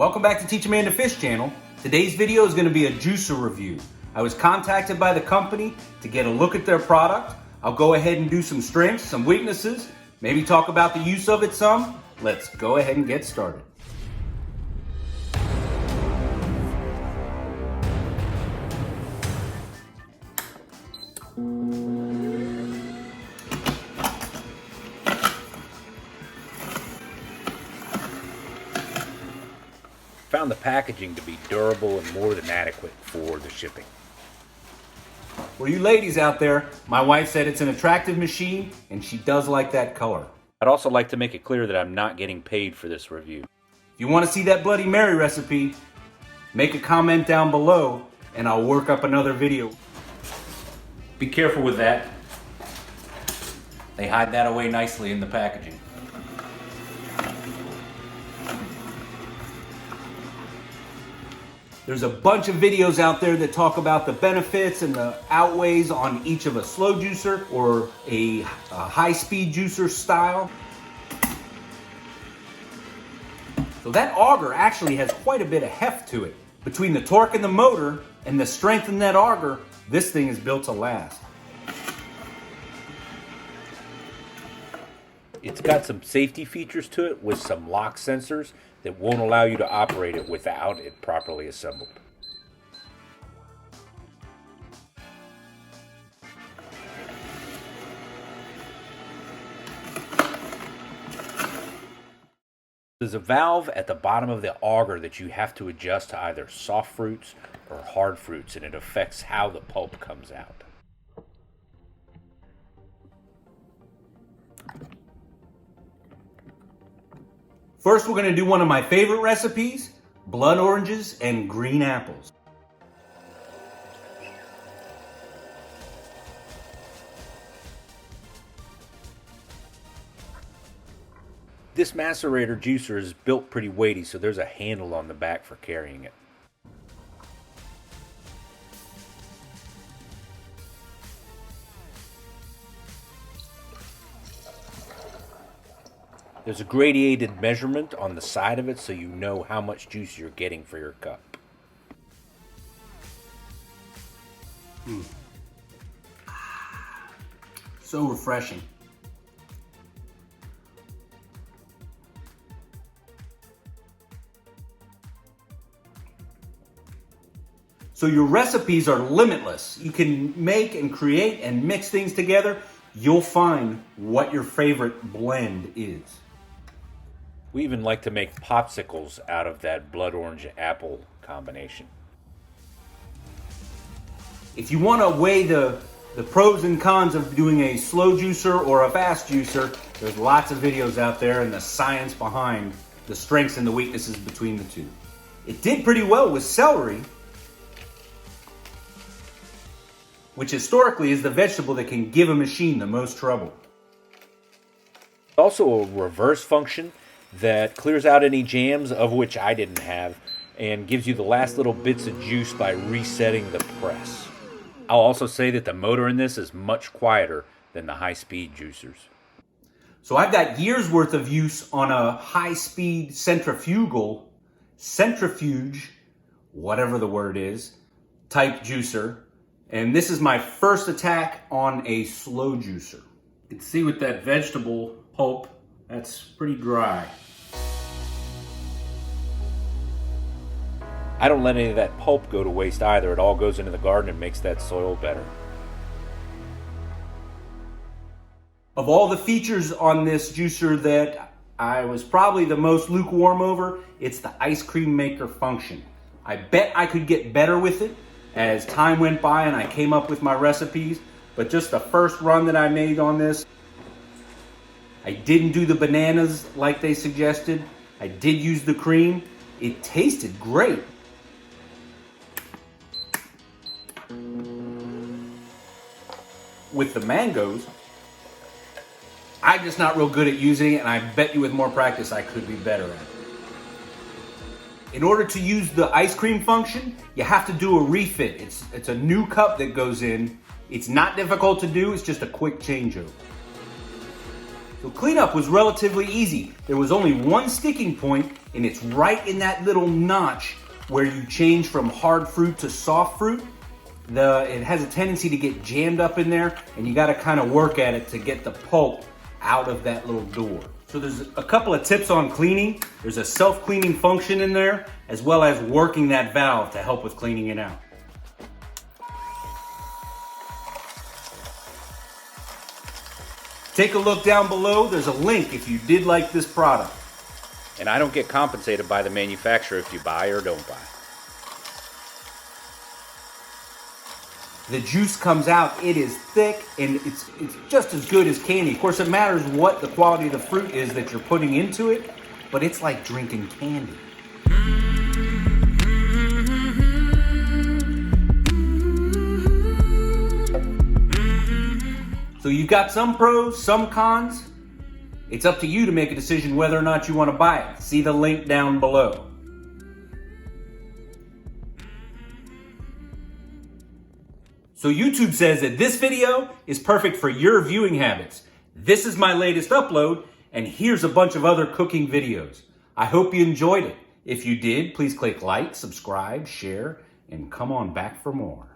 Welcome back to Teach a Man to Fish channel. Today's video is going to be a juicer review. I was contacted by the company to get a look at their product. I'll go ahead and do some strengths, some weaknesses, maybe talk about the use of it some. Let's go ahead and get started. Found the packaging to be durable and more than adequate for the shipping. For you ladies out there, my wife said it's an attractive machine and she does like that color. I'd also like to make it clear that I'm not getting paid for this review. If you want to see that Bloody Mary recipe, make a comment down below and I'll work up another video. Be careful with that. They hide that away nicely in the packaging. There's a bunch of videos out there that talk about the benefits and the outweighs on each of a slow juicer or a high-speed juicer style. So that auger actually has quite a bit of heft to it. Between the torque in the motor and the strength in that auger, this thing is built to last. It's got some safety features to it with some lock sensors that won't allow you to operate it without it properly assembled. There's a valve at the bottom of the auger that you have to adjust to either soft fruits or hard fruits, and it affects how the pulp comes out. First, we're going to do one of my favorite recipes, blood oranges and green apples. This macerator juicer is built pretty weighty, so there's a handle on the back for carrying it. There's a gradated measurement on the side of it so you know how much juice you're getting for your cup. So refreshing. So your recipes are limitless. You can make and create and mix things together. You'll find what your favorite blend is. We even like to make popsicles out of that blood orange apple combination. If you want to weigh the pros and cons of doing a slow juicer or a fast juicer, there's lots of videos out there and the science behind the strengths and the weaknesses between the two. It did pretty well with celery, which historically is the vegetable that can give a machine the most trouble. Also a reverse function that clears out any jams, of which I didn't have, and gives you the last little bits of juice by resetting the press. I'll also say that the motor in this is much quieter than the high-speed juicers. So I've got years worth of use on a high-speed centrifuge, whatever the word is, type juicer. And this is my first attack on a slow juicer. You can see with that vegetable pulp, that's pretty dry. I don't let any of that pulp go to waste either. It all goes into the garden and makes that soil better. Of all the features on this juicer that I was probably the most lukewarm over, it's the ice cream maker function. I bet I could get better with it as time went by and I came up with my recipes, but just the first run that I made on this, I didn't do the bananas like they suggested. I did use the cream. It tasted great. With the mangoes, I'm just not real good at using it, and I bet you with more practice I could be better at it. In order to use the ice cream function, you have to do a refit. It's a new cup that goes in. It's not difficult to do, it's just a quick changeover. So cleanup was relatively easy. There was only one sticking point, and it's right in that little notch where you change from hard fruit to soft fruit. It has a tendency to get jammed up in there, and you gotta kind of work at it to get the pulp out of that little door. So there's a couple of tips on cleaning. There's a self-cleaning function in there, as well as working that valve to help with cleaning it out. Take a look down below. There's a link if you did like this product. And I don't get compensated by the manufacturer if you buy or don't buy. The juice comes out, it is thick, and it's just as good as candy. Of course, it matters what the quality of the fruit is that you're putting into it, but it's like drinking candy. So you've got some pros, some cons. It's up to you to make a decision whether or not you want to buy it. See the link down below. So YouTube says that this video is perfect for your viewing habits. This is my latest upload, and here's a bunch of other cooking videos. I hope you enjoyed it. If you did, please click like, subscribe, share, and come on back for more.